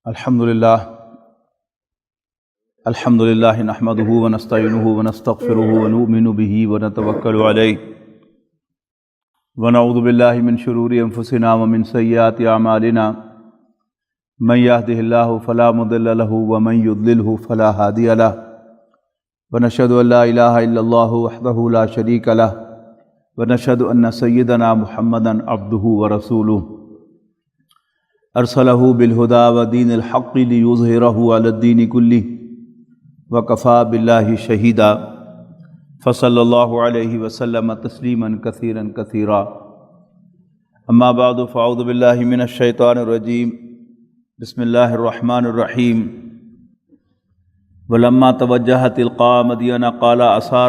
الحمدللہ نحمده ونستعینه ونستغفره ونؤمن به ونتوکل علیہ ونعوذ باللہ من شرور انفسنا ومن سیئات اعمالنا من يهده الله فلا مضل له ومن يضلله فلا هادی له ونشهد ان لا الہ الا اللہ وحدہ لا شریک له ونشهد ان سیدنا محمدا عبدہ ورسولہ ارسلہ بالہدی ودین الحق لیظہرہ علی الدین کلہ وکفی باللہ شہیدا فصلی اللہ علیہ وسلم تسلیما کثیرا کثیرا اما بعد فاعوذ باللہ من الشیطان الرجیم بسم اللہ الرحمن الرحیم ولما توجہ تلقاء مدین قال عسى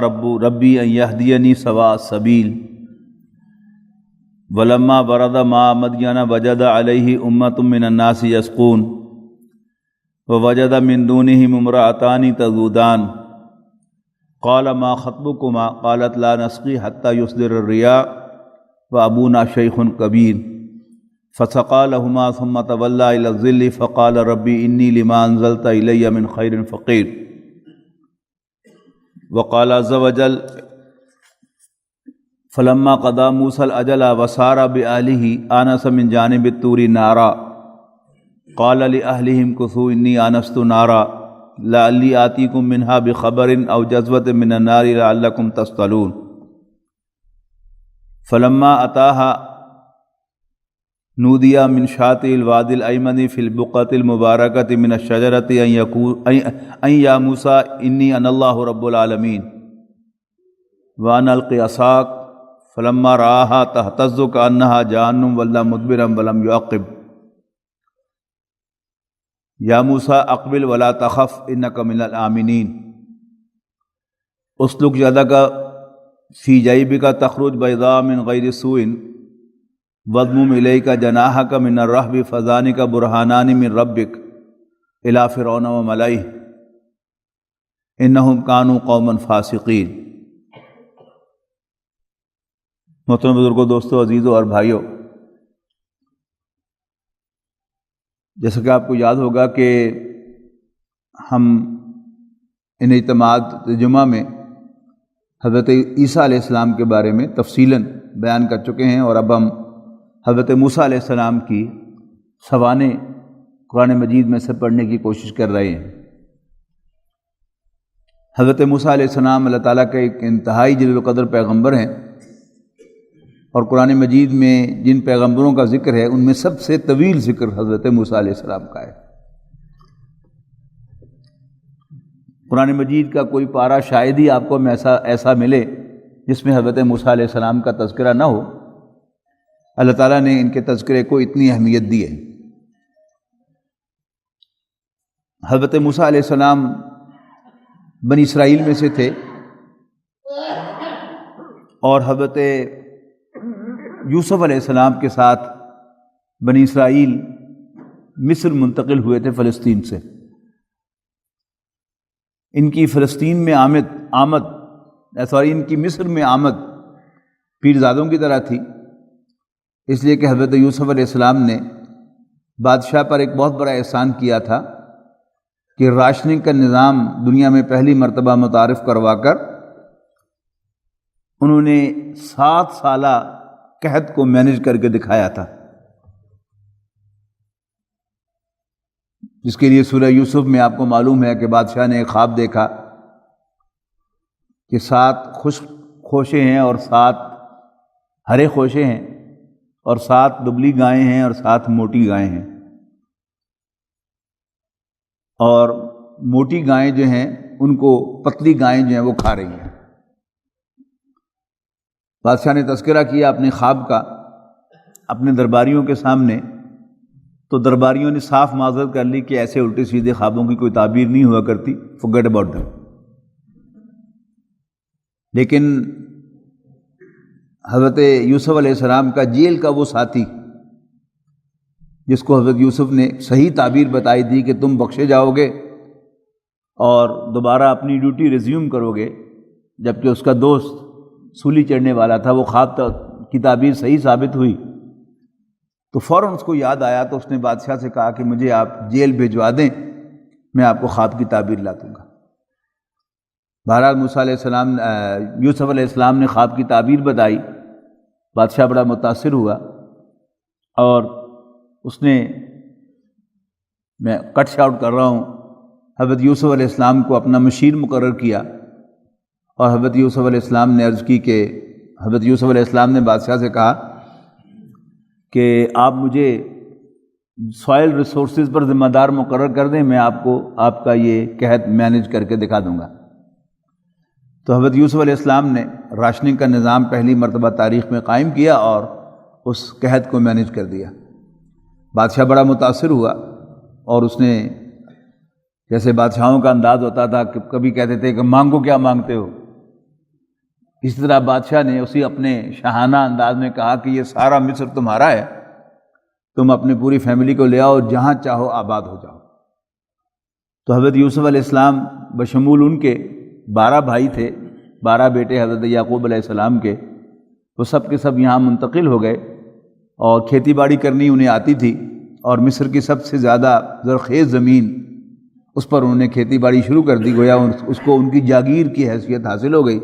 ربی ان یہدینی سواء السبیل ولما برد ماء مدین وجد علیہ امۃ من الناس یسقون ووجد من دونہم امرأتان تذودان قال ما خطبکما قالت لا نسقی حتی یصدر الرعاء وابونا شیخ کبیر فسقى لهما ثم تولى الى الظل فقال ربی انی لما انزلت الی من خیر فقیر وقال عز وجل فلما قضى موسى الأجل وسار بأهله آنس من جانب الطور نارا قال لأهلهم كثوا إني آنست نارا لعلي آتيكم منها بخبر أو جذوة من النار لعلكم تصطلون فلما أتاها نودي من شاطئ الوادي الأيمن في البقعة المباركة من الشجرة أن يا موسى إني أنا الله رب العالمين وأن ألق عصاك فلما رآها تهتز كأنها جان ولى مدبرا ولم يعقب یا موسیٰ اقبل ولا تخف انک من الآمنین اسلک یدک فی جیبک تخرج بیضاء من غیر سوء واضمم الیک جناحک من الرہب فذلک برہانان من ربک الی فرعون وملئہ انہم کانوا قوما فاسقین۔ محترم بزرگوں، دوستوں، عزیزوں اور بھائیوں، جیسا کہ آپ کو یاد ہوگا کہ ہم ان اجتماعات جمعہ میں حضرت عیسیٰ علیہ السلام کے بارے میں تفصیلاً بیان کر چکے ہیں، اور اب ہم حضرت موسیٰ علیہ السلام کی سوانح قرآن مجید میں سے پڑھنے کی کوشش کر رہے ہیں۔ حضرت موسیٰ علیہ السلام اللہ تعالیٰ کے ایک انتہائی جلیل القدر پیغمبر ہیں، اور قرآن مجید میں جن پیغمبروں کا ذکر ہے ان میں سب سے طویل ذکر حضرت موسیٰ علیہ السلام کا ہے۔ قرآن مجید کا کوئی پارہ شاید ہی آپ کو ایسا ملے جس میں حضرت موسیٰ علیہ السلام کا تذکرہ نہ ہو۔ اللہ تعالیٰ نے ان کے تذکرے کو اتنی اہمیت دی ہے۔ حضرت موسیٰ علیہ السلام بنی اسرائیل میں سے تھے، اور حضرت یوسف علیہ السلام کے ساتھ بنی اسرائیل مصر منتقل ہوئے تھے فلسطین سے۔ ان کی فلسطین میں ان کی مصر میں آمد پیرزادوں کی طرح تھی، اس لیے کہ حضرت یوسف علیہ السلام نے بادشاہ پر ایک بہت بڑا احسان کیا تھا کہ راشننگ کا نظام دنیا میں پہلی مرتبہ متعارف کروا کر انہوں نے 7 سالہ قحط کو مینج کر کے دکھایا تھا، جس کے لیے سورہ یوسف میں آپ کو معلوم ہے کہ بادشاہ نے ایک خواب دیکھا کہ 7 خشک خوشے ہیں اور 7 ہرے خوشے ہیں، اور 7 دبلی گائیں ہیں اور 7 موٹی گائیں ہیں، اور موٹی گائیں جو ہیں ان کو پتلی گائیں جو ہیں وہ کھا رہی ہیں۔ بادشاہ نے تذکرہ کیا اپنے خواب کا اپنے درباریوں کے سامنے، تو درباریوں نے صاف معذرت کر لی کہ ایسے الٹے سیدھے خوابوں کی کوئی تعبیر نہیں ہوا کرتی، forget about them۔ لیکن حضرت یوسف علیہ السلام کا جیل کا وہ ساتھی جس کو حضرت یوسف نے صحیح تعبیر بتائی تھی کہ تم بخشے جاؤ گے اور دوبارہ اپنی ڈیوٹی ریزیوم کرو گے، جبکہ اس کا دوست سولی چڑھنے والا تھا، وہ خواب کی تعبیر صحیح ثابت ہوئی، تو فوراً اس کو یاد آیا، تو اس نے بادشاہ سے کہا کہ مجھے آپ جیل بھیجوا دیں، میں آپ کو خواب کی تعبیر لا دوں گا۔ بہرحال موسیٰ علیہ السلام یوسف علیہ السلام نے خواب کی تعبیر بتائی، بادشاہ بڑا متاثر ہوا، اور اس نے، میں کٹ شاؤٹ کر رہا ہوں، حضرت یوسف علیہ السلام کو اپنا مشیر مقرر کیا، اور حضرت یوسف علیہ السلام نے عرض کی کہ حضرت یوسف علیہ السلام نے بادشاہ سے کہا کہ آپ مجھے سوائل ریسورسز پر ذمہ دار مقرر کر دیں، میں آپ کو آپ کا یہ قحط مینیج کر کے دکھا دوں گا۔ تو حضرت یوسف علیہ السلام نے راشننگ کا نظام پہلی مرتبہ تاریخ میں قائم کیا اور اس قحط کو مینیج کر دیا۔ بادشاہ بڑا متاثر ہوا، اور اس نے، جیسے بادشاہوں کا انداز ہوتا تھا کہ کبھی کہتے تھے کہ مانگو کیا مانگتے ہو، اسی طرح بادشاہ نے اسی اپنے شاہانہ انداز میں کہا کہ یہ سارا مصر تمہارا ہے، تم اپنی پوری فیملی کو لے آؤ، جہاں چاہو آباد ہو جاؤ۔ تو حضرت یوسف علیہ السلام بشمول ان کے 12 بھائی تھے، 12 بیٹے حضرت یعقوب علیہ السلام کے، وہ سب کے سب یہاں منتقل ہو گئے، اور کھیتی باڑی کرنی انہیں آتی تھی، اور مصر کی سب سے زیادہ زرخیز زمین، اس پر انہوں نے کھیتی باڑی شروع کر دی، گویا اس کو ان کی جاگیر کی حیثیت حاصل ہو گئی،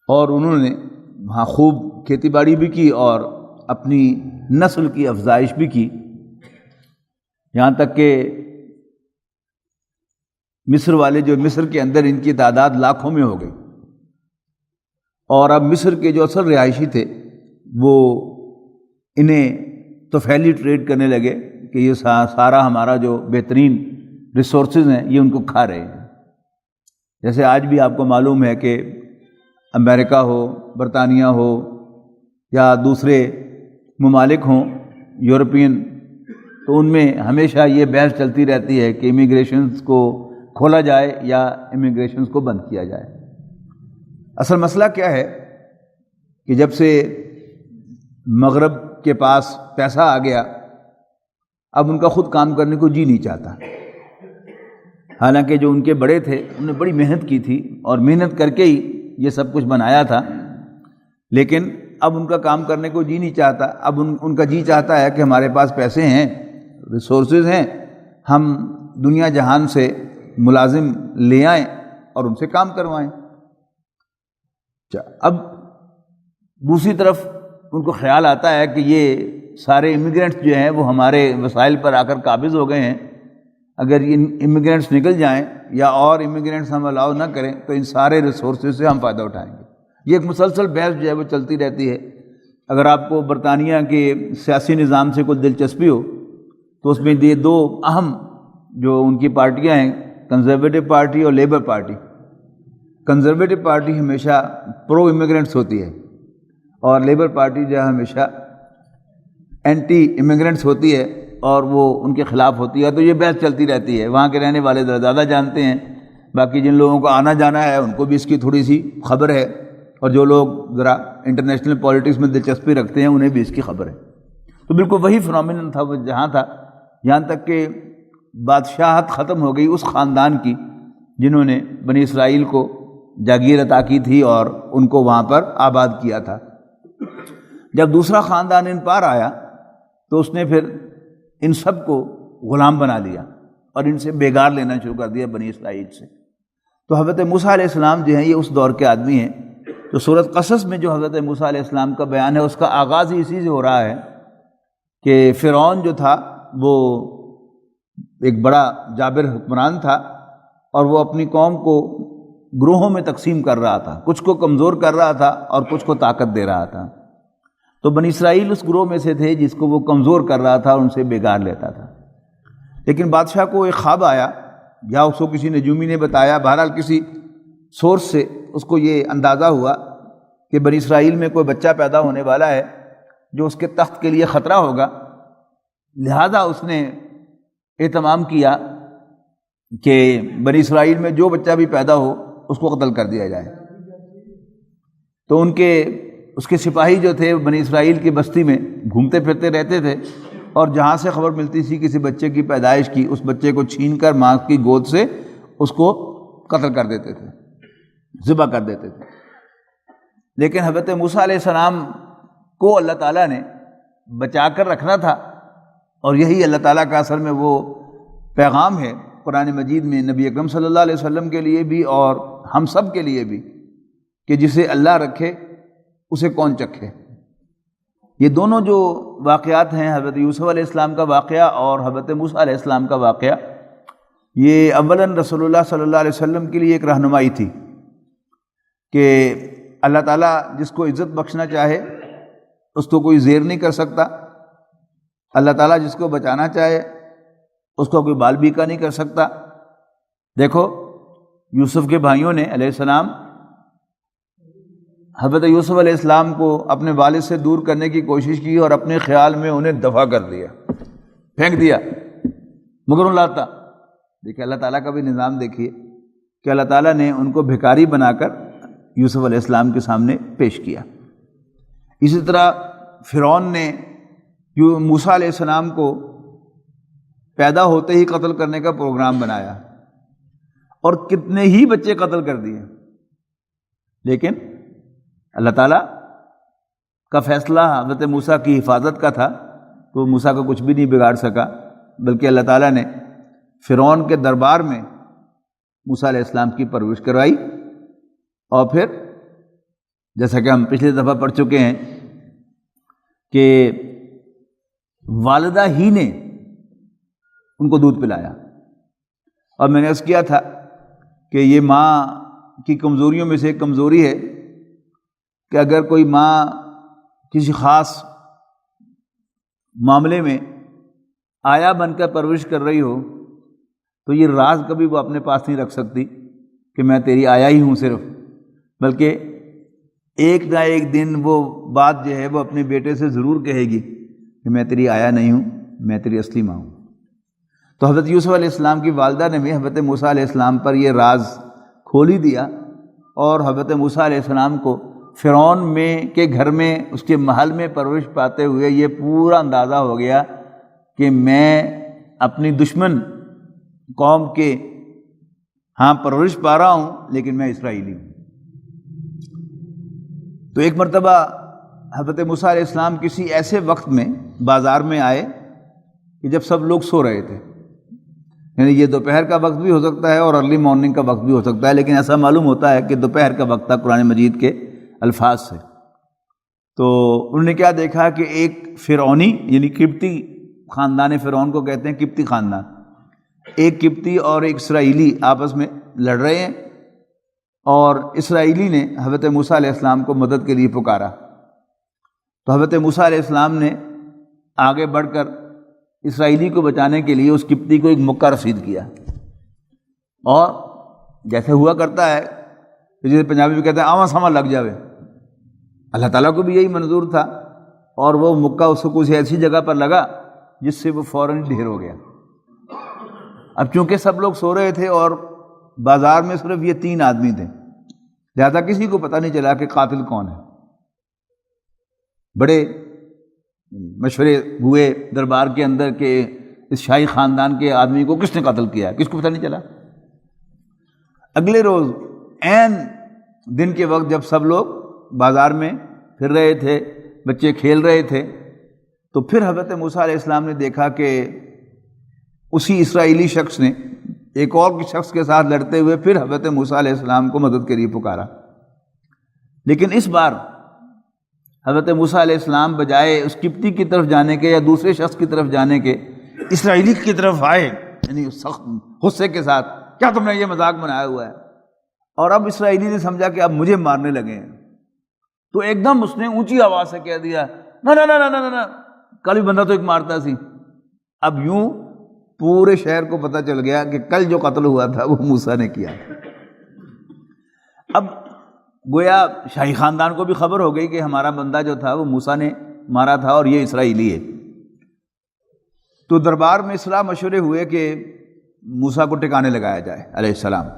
اور انہوں نے وہاں خوب کھیتی باڑی بھی کی اور اپنی نسل کی افزائش بھی کی، یہاں تک کہ مصر والے جو مصر کے اندر ان کی تعداد لاکھوں میں ہو گئی، اور اب مصر کے جو اصل رہائشی تھے وہ انہیں طفیلی ٹریڈ کرنے لگے کہ یہ سارا ہمارا جو بہترین ریسورسز ہیں یہ ان کو کھا رہے ہیں۔ جیسے آج بھی آپ کو معلوم ہے کہ امریکہ ہو، برطانیہ ہو، یا دوسرے ممالک ہوں یورپین، تو ان میں ہمیشہ یہ بحث چلتی رہتی ہے کہ امیگریشنز کو کھولا جائے یا امیگریشنز کو بند کیا جائے۔ اصل مسئلہ کیا ہے کہ جب سے مغرب کے پاس پیسہ آ گیا، اب ان کا خود کام کرنے کو جی نہیں چاہتا، حالانکہ جو ان کے بڑے تھے انہوں نے بڑی محنت کی تھی، اور محنت کر کے ہی یہ سب کچھ بنایا تھا، لیکن اب ان کا کام کرنے کو جی نہیں چاہتا۔ اب ان کا جی چاہتا ہے کہ ہمارے پاس پیسے ہیں، ریسورسز ہیں، ہم دنیا جہان سے ملازم لے آئیں اور ان سے کام کروائیں۔ اب دوسری طرف ان کو خیال آتا ہے کہ یہ سارے امیگرینٹس جو ہیں وہ ہمارے وسائل پر آ کر قابض ہو گئے ہیں، اگر ان امیگرینٹس نکل جائیں یا اور امیگرینٹس ہم الاؤ نہ کریں تو ان سارے ریسورسز سے ہم فائدہ اٹھائیں گے۔ یہ ایک مسلسل بحث جو ہے وہ چلتی رہتی ہے۔ اگر آپ کو برطانیہ کے سیاسی نظام سے کوئی دلچسپی ہو تو اس میں یہ 2 اہم جو ان کی پارٹیاں ہیں، کنزرویٹو پارٹی اور لیبر پارٹی۔ کنزرویٹو پارٹی ہمیشہ پرو امیگرینٹس ہوتی ہے، اور لیبر پارٹی جو ہے ہمیشہ اینٹی امیگرینٹس ہوتی ہے، اور وہ ان کے خلاف ہوتی ہے۔ تو یہ بحث چلتی رہتی ہے، وہاں کے رہنے والے زیادہ جانتے ہیں، باقی جن لوگوں کو آنا جانا ہے ان کو بھی اس کی تھوڑی سی خبر ہے، اور جو لوگ ذرا انٹرنیشنل پالیٹکس میں دلچسپی رکھتے ہیں انہیں بھی اس کی خبر ہے۔ تو بالکل وہی فنومینن تھا وہ جہاں تھا، یہاں تک کہ بادشاہت ختم ہو گئی اس خاندان کی جنہوں نے بنی اسرائیل کو جاگیر عطا کی تھی اور ان کو وہاں پر آباد کیا تھا۔ جب دوسرا خاندان ان پار آیا تو اس نے پھر ان سب کو غلام بنا لیا اور ان سے بیگار لینا شروع کر دیا بنی اسرائیل سے۔ تو حضرت موسیٰ علیہ السلام جو ہیں یہ اس دور کے آدمی ہیں۔ تو سورۃ قصص میں جو حضرت موسیٰ علیہ السلام کا بیان ہے اس کا آغاز ہی اسی سے ہو رہا ہے کہ فرعون جو تھا وہ ایک بڑا جابر حکمران تھا، اور وہ اپنی قوم کو گروہوں میں تقسیم کر رہا تھا، کچھ کو کمزور کر رہا تھا اور کچھ کو طاقت دے رہا تھا۔ تو بنی اسرائیل اس گروہ میں سے تھے جس کو وہ کمزور کر رہا تھا اور ان سے بیگار لیتا تھا۔ لیکن بادشاہ کو ایک خواب آیا، یا اس کو کسی نجومی نے بتایا، بہرحال کسی سورس سے اس کو یہ اندازہ ہوا کہ بنی اسرائیل میں کوئی بچہ پیدا ہونے والا ہے جو اس کے تخت کے لیے خطرہ ہوگا، لہذا اس نے اہتمام کیا کہ بنی اسرائیل میں جو بچہ بھی پیدا ہو اس کو قتل کر دیا جائے۔ تو اس کے سپاہی جو تھے بنی اسرائیل کی بستی میں گھومتے پھرتے رہتے تھے، اور جہاں سے خبر ملتی تھی کسی بچے کی پیدائش کی، اس بچے کو چھین کر ماں کی گود سے اس کو قتل کر دیتے تھے، ذبح کر دیتے تھے۔ لیکن حضرت موسیٰ علیہ السلام کو اللہ تعالیٰ نے بچا کر رکھنا تھا، اور یہی اللہ تعالیٰ کا اصل میں وہ پیغام ہے قرآن مجید میں نبی اکرم صلی اللہ علیہ وسلم کے لیے بھی اور ہم سب کے لیے بھی، کہ جسے اللہ رکھے اسے کون چکھے۔ یہ دونوں جو واقعات ہیں، حضرت یوسف علیہ السلام کا واقعہ اور حضرت موسیٰ علیہ السلام کا واقعہ، یہ اولاً رسول اللہ صلی اللہ علیہ وسلم کے لیے ایک رہنمائی تھی کہ اللہ تعالیٰ جس کو عزت بخشنا چاہے اس کو کوئی زیر نہیں کر سکتا، اللہ تعالیٰ جس کو بچانا چاہے اس کو کوئی بال بیکا نہیں کر سکتا۔ دیکھو یوسف کے بھائیوں نے علیہ السلام حضرت یوسف علیہ السلام کو اپنے والد سے دور کرنے کی کوشش کی اور اپنے خیال میں انہیں دفع کر دیا، پھینک دیا، مگر ان لاتا۔ دیکھیں اللہ تعالیٰ کا بھی نظام دیکھیے کہ اللہ تعالیٰ نے ان کو بھکاری بنا کر یوسف علیہ السلام کے سامنے پیش کیا۔ اسی طرح فرعون نے موسیٰ علیہ السلام کو پیدا ہوتے ہی قتل کرنے کا پروگرام بنایا اور کتنے ہی بچے قتل کر دیے، لیکن اللہ تعالیٰ کا فیصلہ حضرت موسیٰ کی حفاظت کا تھا، تو موسیٰ کا کچھ بھی نہیں بگاڑ سکا، بلکہ اللہ تعالیٰ نے فرعون کے دربار میں موسیٰ علیہ السلام کی پرورش کروائی، اور پھر جیسا کہ ہم پچھلی دفعہ پڑھ چکے ہیں کہ والدہ ہی نے ان کو دودھ پلایا۔ اور میں نے عرض کیا تھا کہ یہ ماں کی کمزوریوں میں سے ایک کمزوری ہے کہ اگر کوئی ماں کسی خاص معاملے میں آیا بن کر پرورش کر رہی ہو تو یہ راز کبھی وہ اپنے پاس نہیں رکھ سکتی کہ میں تیری آیا ہی ہوں صرف، بلکہ ایک نہ ایک دن وہ بات جو ہے وہ اپنے بیٹے سے ضرور کہے گی کہ میں تیری آیا نہیں ہوں، میں تیری اصلی ماں ہوں۔ تو حضرت یوسف علیہ السلام کی والدہ نے بھی حضرت موسیٰ علیہ السلام پر یہ راز کھول ہی دیا، اور حضرت موسیٰ علیہ السلام کو فرعون میں کے گھر میں اس کے محل میں پرورش پاتے ہوئے یہ پورا اندازہ ہو گیا کہ میں اپنی دشمن قوم کے ہاں پرورش پا رہا ہوں، لیکن میں اسرائیلی ہوں۔ تو ایک مرتبہ حضرت موسیٰ علیہ السلام کسی ایسے وقت میں بازار میں آئے کہ جب سب لوگ سو رہے تھے، یعنی یہ دوپہر کا وقت بھی ہو سکتا ہے اور ارلی مارننگ کا وقت بھی ہو سکتا ہے، لیکن ایسا معلوم ہوتا ہے کہ دوپہر کا وقت تھا قرآن مجید کے الفاظ سے۔ تو انہوں نے کیا دیکھا کہ ایک فرعونی یعنی قبطی خاندان فرعون کو کہتے ہیں قبطی خاندان، ایک قبطی اور ایک اسرائیلی آپس میں لڑ رہے ہیں، اور اسرائیلی نے حضرت موسیٰ علیہ السلام کو مدد کے لیے پکارا۔ تو حضرت موسیٰ علیہ السلام نے آگے بڑھ کر اسرائیلی کو بچانے کے لیے اس قبطی کو ایک مکہ رسید کیا، اور جیسے ہوا کرتا ہے جسے پنجابی میں کہتے ہیں آواں ساواں لگ جاوے، اللہ تعالیٰ کو بھی یہی منظور تھا، اور وہ مکہ اس کو کچھ ایسی جگہ پر لگا جس سے وہ فوراً ڈھیر ہو گیا۔ اب چونکہ سب لوگ سو رہے تھے اور بازار میں صرف یہ 3 آدمی تھے، لہذا کسی کو پتہ نہیں چلا کہ قاتل کون ہے۔ بڑے مشورے ہوئے دربار کے اندر کہ اس شاہی خاندان کے آدمی کو کس نے قتل کیا، کس کو پتہ نہیں چلا۔ اگلے روز عین دن کے وقت جب سب لوگ بازار میں پھر رہے تھے، بچے کھیل رہے تھے، تو پھر حضرت موسیٰ علیہ السلام نے دیکھا کہ اسی اسرائیلی شخص نے ایک اور شخص کے ساتھ لڑتے ہوئے پھر حضرت موسیٰ علیہ السلام کو مدد کے لیے پکارا، لیکن اس بار حضرت موسیٰ علیہ السلام بجائے اس قبطی کی طرف جانے کے یا دوسرے شخص کی طرف جانے کے اسرائیلی کی طرف آئے، یعنی سخت غصے کے ساتھ، کیا تم نے یہ مذاق بنایا ہوا ہے؟ اور اب اسرائیلی نے سمجھا کہ اب مجھے مارنے لگے ہیں، تو ایک دم اس نے اونچی آواز سے کہہ دیا نہ نہ نہ نہ نہ، کل بھی بندہ تو ایک مارتا سی۔ اب یوں پورے شہر کو پتہ چل گیا کہ کل جو قتل ہوا تھا وہ موسیٰ نے کیا۔ اب گویا شاہی خاندان کو بھی خبر ہو گئی کہ ہمارا بندہ جو تھا وہ موسیٰ نے مارا تھا اور یہ اسرائیلی ہے۔ تو دربار میں صلاح مشورے ہوئے کہ موسیٰ کو ٹکانے لگایا جائے علیہ السلام۔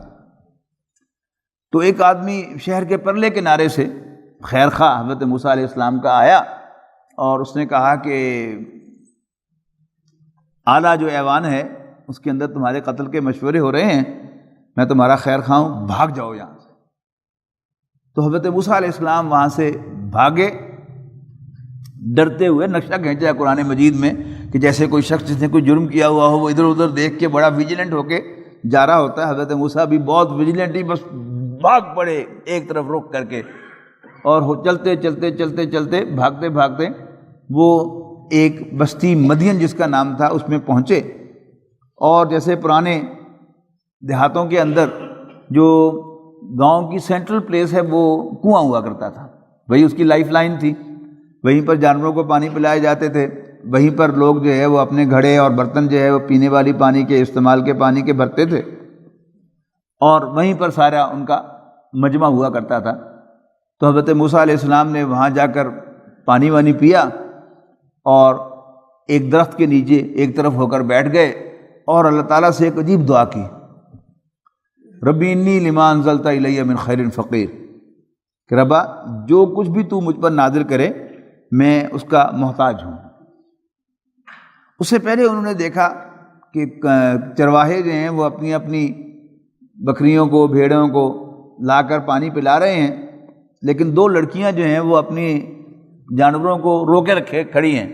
تو ایک آدمی شہر کے پرلے کنارے سے خیر خواہ حضرت موسیٰ علیہ السلام کا آیا، اور اس نے کہا کہ اعلیٰ جو ایوان ہے اس کے اندر تمہارے قتل کے مشورے ہو رہے ہیں، میں تمہارا خیر خواہ ہوں، بھاگ جاؤ یہاں سے۔ تو حضرت موسیٰ علیہ السلام وہاں سے بھاگے، ڈرتے ہوئے نقشہ کھینچا ہے قرآن مجید میں کہ جیسے کوئی شخص جس نے کوئی جرم کیا ہوا ہو وہ ادھر ادھر دیکھ کے بڑا ویجیلنٹ ہو کے جا رہا ہوتا ہے. حضرت موسیٰ بھی بہت ویجیلنٹ ہی بس بھاگ پڑے ایک طرف رخ کر کے, اور چلتے چلتے چلتے چلتے بھاگتے بھاگتے وہ ایک بستی مدین جس کا نام تھا اس میں پہنچے. اور جیسے پرانے دیہاتوں کے اندر جو گاؤں کی سینٹرل پلیس ہے وہ کنواں ہوا کرتا تھا, وہی اس کی لائف لائن تھی, وہیں پر جانوروں کو پانی پلائے جاتے تھے, وہیں پر لوگ جو ہے وہ اپنے گھڑے اور برتن جو ہے وہ پینے والی پانی کے استعمال کے پانی کے بھرتے تھے, اور وہیں پر سارا ان کا مجمع ہوا کرتا تھا. تو حضرت موسیٰ علیہ السلام نے وہاں جا کر پانی وانی پیا اور ایک درخت کے نیچے ایک طرف ہو کر بیٹھ گئے اور اللہ تعالیٰ سے ایک عجیب دعا کی, ربی انی لما انزلت الی من خیر فقیر, کہ ربا جو کچھ بھی تو مجھ پر نازل کرے میں اس کا محتاج ہوں. اس سے پہلے انہوں نے دیکھا کہ چرواہے جو ہیں وہ اپنی اپنی بکریوں کو بھیڑوں کو لا کر پانی پلا رہے ہیں, لیکن دو لڑکیاں جو ہیں وہ اپنی جانوروں کو روکے رکھے کھڑی ہیں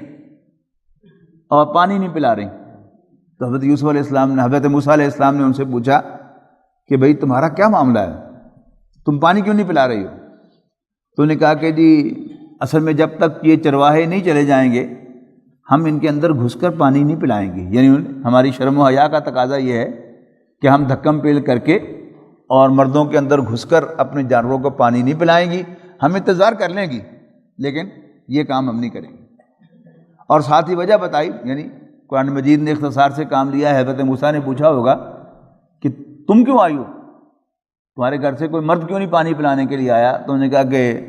اور پانی نہیں پلا رہی. تو حضرت یوسف علیہ السلام نے حضرت موسیٰ علیہ السلام نے ان سے پوچھا کہ بھئی تمہارا کیا معاملہ ہے, تم پانی کیوں نہیں پلا رہی ہو؟ تو انہوں نے کہا کہ جی اصل میں جب تک یہ چرواہے نہیں چلے جائیں گے ہم ان کے اندر گھس کر پانی نہیں پلائیں گے. یعنی ہماری شرم و حیا کا تقاضا یہ ہے کہ ہم دھکم پیل کر کے اور مردوں کے اندر گھس کر اپنے جانوروں کو پانی نہیں پلائیں گی, ہم انتظار کر لیں گی لیکن یہ کام ہم نہیں کریں گے. اور ساتھ ہی وجہ بتائی, یعنی قرآن مجید نے اختصار سے کام لیا ہے. حضرت موسیٰ نے پوچھا ہوگا کہ تم کیوں آئی ہو, تمہارے گھر سے کوئی مرد کیوں نہیں پانی پلانے کے لیے آیا؟ تو انہوں نے کہا کہ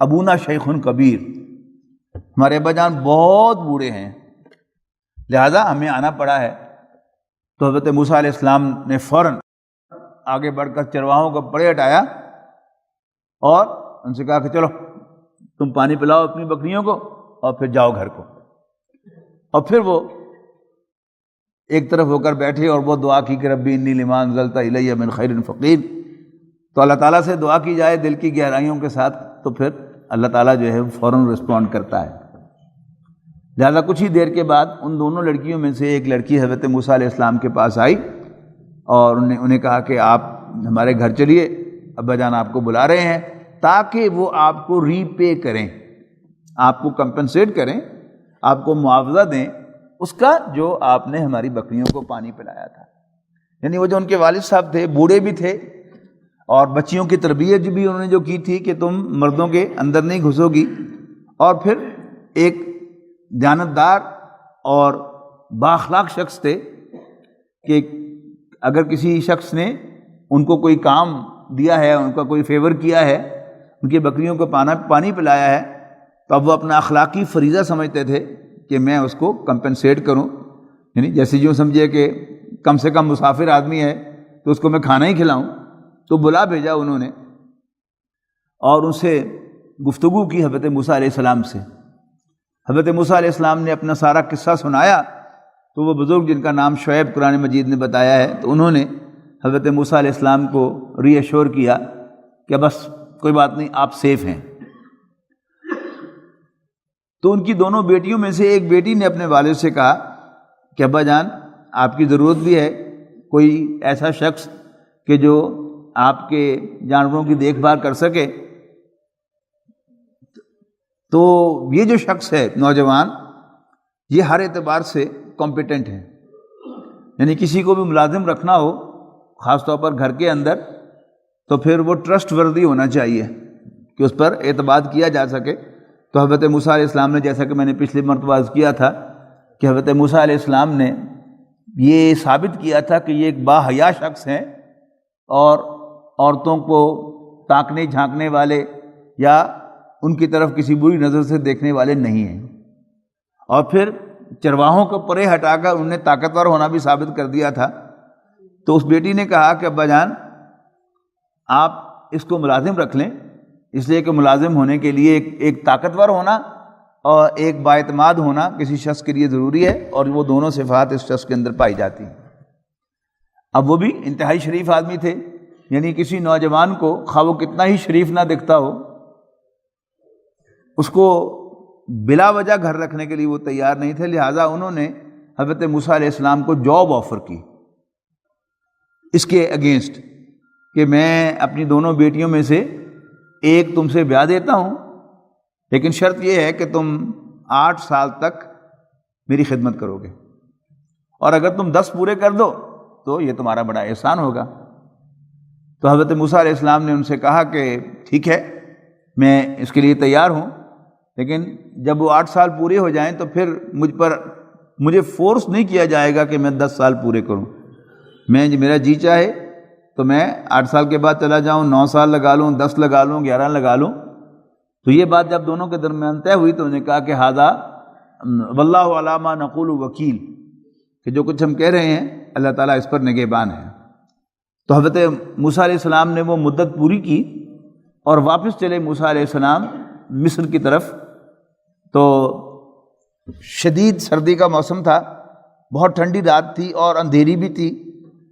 ابونا شیخ کبیر, ہمارے ابا جان بہت بوڑھے ہیں لہذا ہمیں آنا پڑا ہے. تو حضرت موسیٰ علیہ السلام نے فوراً آگے بڑھ کر چرواہوں کو پڑے ہٹایا اور ان سے کہا کہ چلو تم پانی پلاؤ اپنی بکریوں کو اور پھر جاؤ گھر کو. اور پھر وہ ایک طرف ہو کر بیٹھے اور وہ دعا کی کہ ربی انی لما انزلت الی من خیر فقیر. تو اللہ تعالیٰ سے دعا کی جائے دل کی گہرائیوں کے ساتھ تو پھر اللہ تعالیٰ جو ہے فوراً رسپونڈ کرتا ہے. لہذا کچھ ہی دیر کے بعد ان دونوں لڑکیوں میں سے ایک لڑکی حضرت موسیٰ علیہ السلام کے پاس آئی اور انہیں کہا کہ آپ ہمارے گھر چلیے, ابا جان آپ کو بلا رہے ہیں, تاکہ وہ آپ کو ری پے کریں, آپ کو کمپنسیٹ کریں, آپ کو معاوضہ دیں اس کا جو آپ نے ہماری بکریوں کو پانی پلایا تھا. یعنی وہ جو ان کے والد صاحب تھے بوڑھے بھی تھے اور بچیوں کی تربیت بھی انہوں نے جو کی تھی کہ تم مردوں کے اندر نہیں گھسو گی, اور پھر ایک دیانتدار اور بااخلاق شخص تھے کہ اگر کسی شخص نے ان کو کوئی کام دیا ہے, ان کا کوئی فیور کیا ہے, ان کی بکریوں کو پانی پلایا ہے, تو اب وہ اپنا اخلاقی فریضہ سمجھتے تھے کہ میں اس کو کمپنسیٹ کروں. یعنی جیسے یوں سمجھے کہ کم سے کم مسافر آدمی ہے تو اس کو میں کھانا ہی کھلاؤں. تو بلا بھیجا انہوں نے اور ان سے گفتگو کی حضرت موسیٰ علیہ السلام سے. حضرت موسیٰ علیہ السلام نے اپنا سارا قصہ سنایا تو وہ بزرگ جن کا نام شعیب قرآن مجید نے بتایا ہے, تو انہوں نے حضرت موسیٰ علیہ السلام کو ری ایشور کیا کہ بس کوئی بات نہیں, آپ سیف ہیں. تو ان کی دونوں بیٹیوں میں سے ایک بیٹی نے اپنے والد سے کہا کہ ابا جان آپ کی ضرورت بھی ہے کوئی ایسا شخص کہ جو آپ کے جانوروں کی دیکھ بھال کر سکے. تو یہ جو شخص ہے نوجوان, یہ ہر اعتبار سے کمپیٹنٹ ہے. یعنی کسی کو بھی ملازم رکھنا ہو خاص طور پر گھر کے اندر تو پھر وہ ٹرسٹ وردی ہونا چاہیے کہ اس پر اعتماد کیا جا سکے. تو حضرت موسیٰ علیہ السلام نے, جیسا کہ میں نے پچھلی مرتبہ عرض کیا تھا کہ حضرت موسیٰ علیہ السلام نے یہ ثابت کیا تھا کہ یہ ایک باحیا شخص ہیں اور عورتوں کو تاکنے جھانکنے والے یا ان کی طرف کسی بری نظر سے دیکھنے والے نہیں ہیں. اور پھر چرواہوں کو پرے ہٹا کر انہوں نے طاقتور ہونا بھی ثابت کر دیا تھا. تو اس بیٹی نے کہا کہ ابا جان آپ اس کو ملازم رکھ لیں, اس لیے کہ ملازم ہونے کے لیے ایک طاقتور ہونا اور ایک بااعتماد ہونا کسی شخص کے لیے ضروری ہے, اور وہ دونوں صفات اس شخص کے اندر پائی جاتی ہیں. اب وہ بھی انتہائی شریف آدمی تھے. یعنی کسی نوجوان کو خواہ وہ کتنا ہی شریف نہ دکھتا ہو, اس کو بلا وجہ گھر رکھنے کے لیے وہ تیار نہیں تھے، لہٰذا انہوں نے حضرت موسیٰ علیہ السلام کو جاب آفر کی اس کے اگینسٹ کہ میں اپنی دونوں بیٹیوں میں سے ایک تم سے بیاہ دیتا ہوں، لیکن شرط یہ ہے کہ تم 8 سال تک میری خدمت کرو گے، اور اگر تم 10 پورے کر دو تو یہ تمہارا بڑا احسان ہوگا۔ تو حضرت موسیٰ علیہ السلام نے ان سے کہا کہ ٹھیک ہے، میں اس کے لیے تیار ہوں، لیکن جب وہ 8 سال پورے ہو جائیں تو پھر مجھے فورس نہیں کیا جائے گا کہ میں 10 سال پورے کروں۔ میرا جی چاہے تو میں 8 سال کے بعد چلا جاؤں، 9 سال لگا لوں، 10 لگا لوں، 11 لگا لوں۔ تو یہ بات جب دونوں کے درمیان طے ہوئی تو انہوں نے کہا کہ ھذا واللہ علی ما نقول وکیل، کہ جو کچھ ہم کہہ رہے ہیں اللہ تعالیٰ اس پر نگہبان ہے۔ تو حضرت موسیٰ علیہ السلام نے وہ مدت پوری کی اور واپس چلے موسیٰ علیہ السلام مصر کی طرف۔ تو شدید سردی کا موسم تھا، بہت ٹھنڈی رات تھی اور اندھیری بھی تھی۔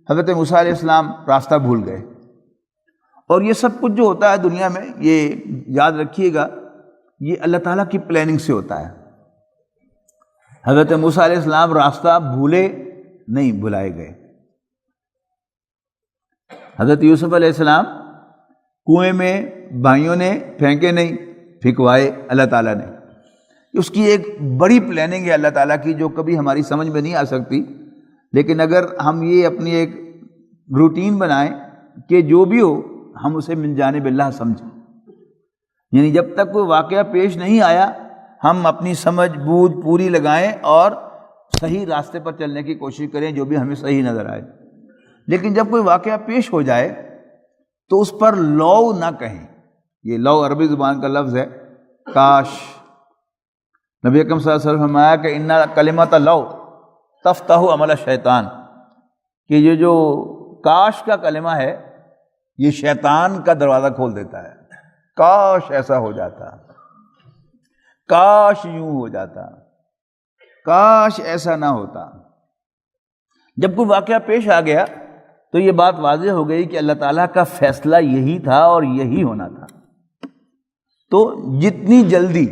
حضرت موسیٰ علیہ السلام راستہ بھول گئے، اور یہ سب کچھ جو ہوتا ہے دنیا میں، یہ یاد رکھیے گا، یہ اللہ تعالیٰ کی پلاننگ سے ہوتا ہے۔ حضرت موسیٰ علیہ السلام راستہ بھولے نہیں، بھلائے گئے۔ حضرت یوسف علیہ السلام کنویں میں بھائیوں نے پھینکے نہیں، پھینکوائے اللہ تعالیٰ نے۔ اس کی ایک بڑی پلاننگ ہے اللہ تعالیٰ کی، جو کبھی ہماری سمجھ میں نہیں آ سکتی، لیکن اگر ہم یہ اپنی ایک روٹین بنائیں کہ جو بھی ہو ہم اسے من جانب اللہ سمجھیں، یعنی جب تک کوئی واقعہ پیش نہیں آیا ہم اپنی سمجھ بوجھ پوری لگائیں اور صحیح راستے پر چلنے کی کوشش کریں جو بھی ہمیں صحیح نظر آئے۔ لیکن جب کوئی واقعہ پیش ہو جائے تو اس پر لو نہ کہیں۔ یہ لو عربی زبان کا لفظ ہے، کاش۔ نبی اکرم صلی اللہ علیہ وسلم فرمایا کہ ان کلمۃ لو تفتح عمل الشیطان، کہ یہ جو کاش کا کلمہ ہے یہ شیطان کا دروازہ کھول دیتا ہے۔ کاش ایسا ہو جاتا، کاش یوں ہو جاتا، کاش ایسا نہ ہوتا۔ جب کوئی واقعہ پیش آ گیا تو یہ بات واضح ہو گئی کہ اللہ تعالیٰ کا فیصلہ یہی تھا اور یہی ہونا تھا۔ تو جتنی جلدی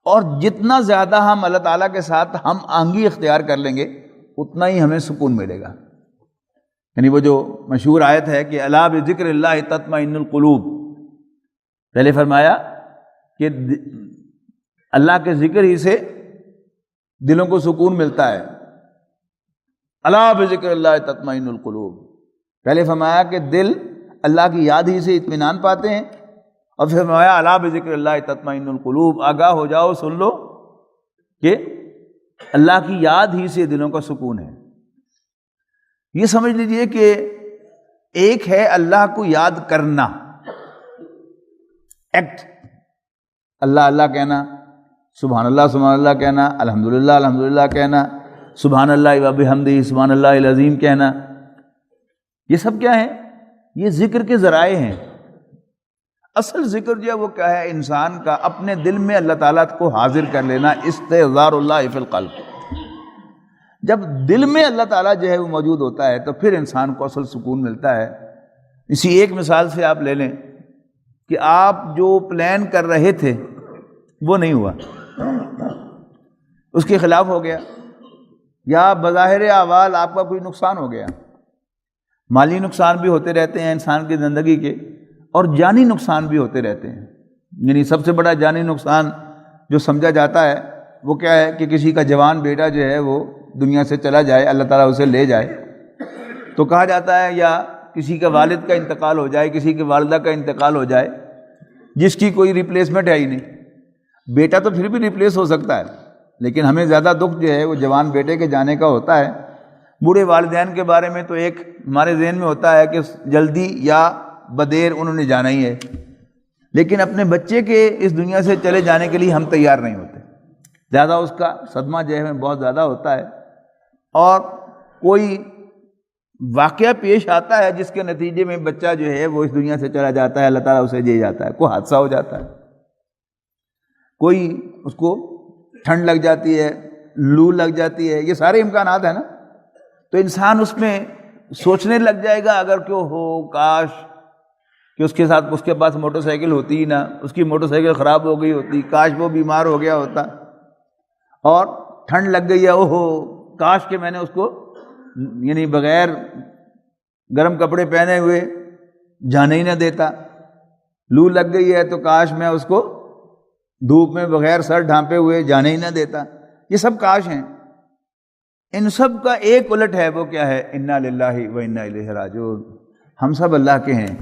اور جتنا زیادہ ہم اللہ تعالیٰ کے ساتھ ہم آہنگی اختیار کر لیں گے اتنا ہی ہمیں سکون ملے گا۔ یعنی وہ جو مشہور آیت ہے کہ الا بذکر اللہ تطمئن القلوب، پہلے فرمایا کہ اللہ کے ذکر ہی سے دلوں کو سکون ملتا ہے۔ الا بذکر اللہ تطمئن القلوب، پہلے فرمایا کہ دل اللہ کی یاد ہی سے اطمینان پاتے ہیں، اور پھر فرمایا الا بذکر اللہ تطمئن القلوب، آگاہ ہو جاؤ، سن لو کہ اللہ کی یاد ہی سے دلوں کا سکون ہے۔ یہ سمجھ لیجئے کہ ایک ہے اللہ کو یاد کرنا، ایکٹ، اللہ اللہ کہنا، سبحان اللہ کہنا، الحمدللہ الحمدللہ کہنا، سبحان اللہ و بحمدہ سبحان اللہ العظیم کہنا، یہ سب کیا ہے؟ یہ ذکر کے ذرائع ہیں۔ اصل ذکر جو ہے وہ کیا ہے؟ انسان کا اپنے دل میں اللہ تعالیٰ کو حاضر کر لینا، استحضار اللہ فی القلب۔ جب دل میں اللہ تعالیٰ جو ہے وہ موجود ہوتا ہے تو پھر انسان کو اصل سکون ملتا ہے۔ اسی ایک مثال سے آپ لے لیں کہ آپ جو پلان کر رہے تھے وہ نہیں ہوا، اس کے خلاف ہو گیا، یا بظاہر احوال آپ کا کوئی نقصان ہو گیا۔ مالی نقصان بھی ہوتے رہتے ہیں انسان کی زندگی کے، اور جانی نقصان بھی ہوتے رہتے ہیں۔ یعنی سب سے بڑا جانی نقصان جو سمجھا جاتا ہے وہ کیا ہے کہ کسی کا جوان بیٹا جو ہے وہ دنیا سے چلا جائے، اللہ تعالیٰ اسے لے جائے، تو کہا جاتا ہے یا کسی کا والد کا انتقال ہو جائے، کسی کی والدہ کا انتقال ہو جائے جس کی کوئی ریپلیسمنٹ ہے ہی نہیں۔ بیٹا تو پھر بھی ریپلیس ہو سکتا ہے، لیکن ہمیں زیادہ دکھ جو ہے وہ جوان بیٹے کے جانے کا ہوتا ہے۔ بوڑھے والدین کے بارے میں تو ایک ہمارے ذہن میں ہوتا ہے کہ جلدی یا بدیر انہوں نے جانا ہی ہے، لیکن اپنے بچے کے اس دنیا سے چلے جانے کے لیے ہم تیار نہیں ہوتے، زیادہ اس کا صدمہ جو ہے بہت زیادہ ہوتا ہے۔ اور کوئی واقعہ پیش آتا ہے جس کے نتیجے میں بچہ جو ہے وہ اس دنیا سے چلا جاتا ہے، اللہ تعالیٰ اسے لے جاتا ہے، کوئی حادثہ ہو جاتا ہے، کوئی اس کو ٹھنڈ لگ جاتی ہے، لو لگ جاتی ہے، یہ سارے امکانات ہیں نا۔ تو انسان اس میں سوچنے لگ جائے گا اگر کیوں ہو، کاش کہ اس کے پاس موٹر سائیکل ہوتی ہی نہ، اس کی موٹر سائیکل خراب ہو گئی ہوتی، کاش وہ بیمار ہو گیا ہوتا، اور ٹھنڈ لگ گئی ہے، اوہو کاش کہ میں نے اس کو یعنی بغیر گرم کپڑے پہنے ہوئے جانے ہی نہ دیتا، لو لگ گئی ہے تو کاش میں اس کو دھوپ میں بغیر سر ڈھانپے ہوئے جانے ہی نہ دیتا۔ یہ سب کاش ہیں، ان سب کا ایک الٹ ہے، وہ کیا ہے؟ انا للہ و انا الیہ راجعون، ہم سب اللہ کے ہیں،